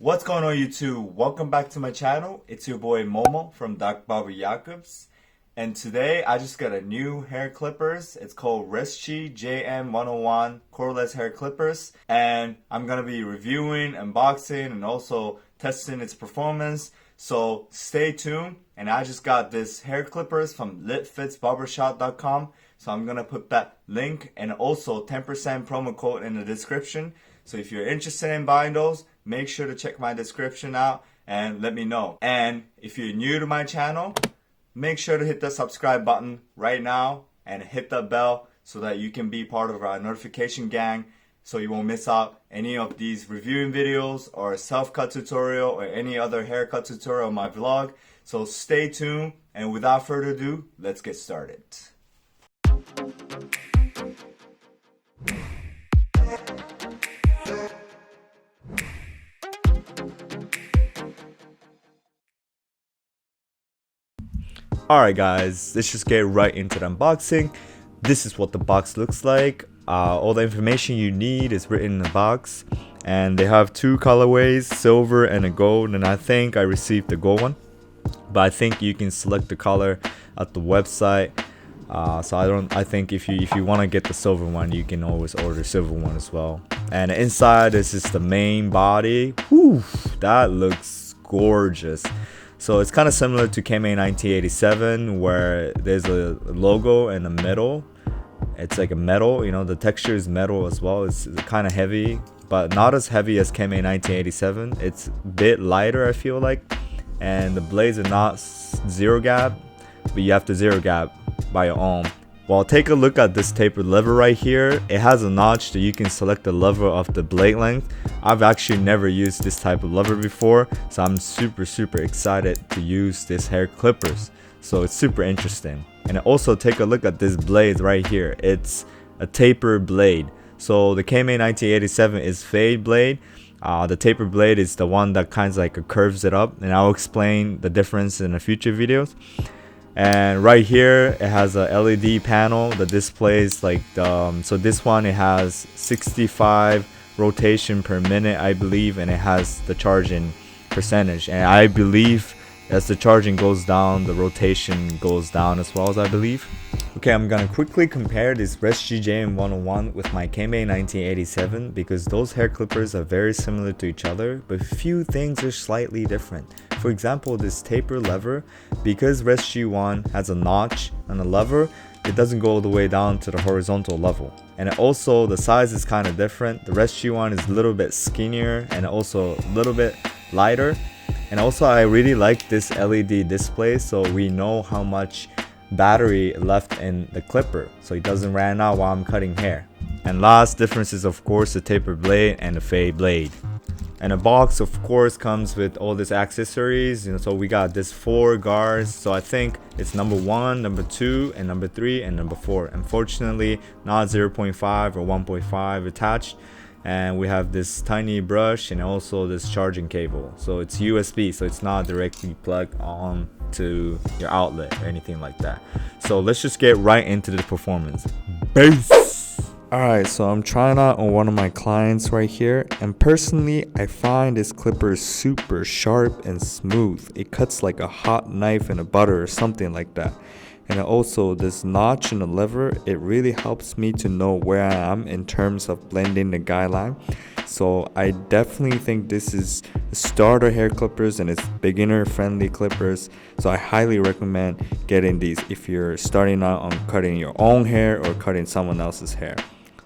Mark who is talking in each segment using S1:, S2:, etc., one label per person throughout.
S1: What's going on YouTube? Welcome back to my channel. It's your boy Momo from Barber Jacobs. And today I just got a new hair clippers. It's called Resuxi JM-101 cordless hair clippers. And I'm going to be reviewing, unboxing, and also testing its performance. So stay tuned. And I just got this hair clippers from litfitsbarbershop.com. So I'm going to put that link and also 10% promo code in the description. So if you're interested in buying those, make sure to check my description out and let me know. And if you're new to my channel, make sure to hit the subscribe button right now and hit the bell so that you can be part of our notification gang so you won't miss out any of these reviewing videos or self-cut tutorial or any other haircut tutorial on my vlog. So stay tuned, and without further ado, let's get started. Alright guys, let's just get right into the unboxing. This is what the box looks like. All the information you need is written in the box. And they have two colorways, silver and a gold. And I think I received the gold one. But I think you can select the color at the website. I think if you want to get the silver one, you can always order the silver one as well. And inside, this is the main body. Whew, that looks gorgeous. So it's kind of similar to KMA 1987, where there's a logo in the middle. It's like a metal, you know, the texture is metal as well. It's kind of heavy, but not as heavy as KMA 1987. It's a bit lighter, I feel like. And the blades are not zero gap, but you have to zero gap by your own. Well, take a look at this tapered lever right here. It has a notch that you can select the lever of the blade length. I've actually never used this type of lever before, so I'm super excited to use this hair clippers. So it's super interesting. And also take a look at this blade right here. It's a tapered blade. So the KMA 1987 is fade blade. The taper blade is the one that kind of like curves it up, and I'll explain the difference in the future videos. And right here it has a LED panel that displays like so this one, it has 65 rotation per minute, I believe, and it has the charging percentage, and I believe as the charging goes down, the rotation goes down as well, as I believe. Okay, I'm gonna quickly compare this Resuxi JM-101 with my KMA 1987 because those hair clippers are very similar to each other, but few things are slightly different. For example, this taper lever, because Resuxi one has a notch on the lever, it doesn't go all the way down to the horizontal level. And also the size is kind of different. The Resuxi one is a little bit skinnier and also a little bit lighter. And also I really like this LED display, so we know how much battery left in the clipper, so it doesn't run out while I'm cutting hair. And last difference is of course the taper blade and the fade blade. And a box of course comes with all these accessories, you know, so we got this 4 guards. So I think it's number 1, number 2, and number 3, and number 4. Unfortunately not 0.5 or 1.5 attached. And we have this tiny brush and also this charging cable. So it's USB, so it's not directly plugged on to your outlet or anything like that. So let's just get right into the performance. Bass! Alright, so I'm trying out on one of my clients right here, and personally I find this clipper super sharp and smooth. It cuts like a hot knife in a butter or something like that. And also this notch in the lever, it really helps me to know where I am in terms of blending the guideline. So I definitely think this is starter hair clippers and it's beginner friendly clippers. So I highly recommend getting these if you're starting out on cutting your own hair or cutting someone else's hair.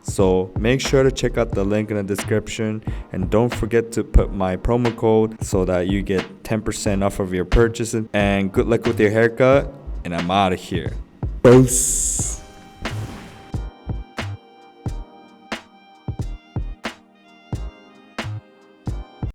S1: So make sure to check out the link in the description, and don't forget to put my promo code so that you get 10% off of your purchases. And good luck with your haircut, and I'm out of here. Peace.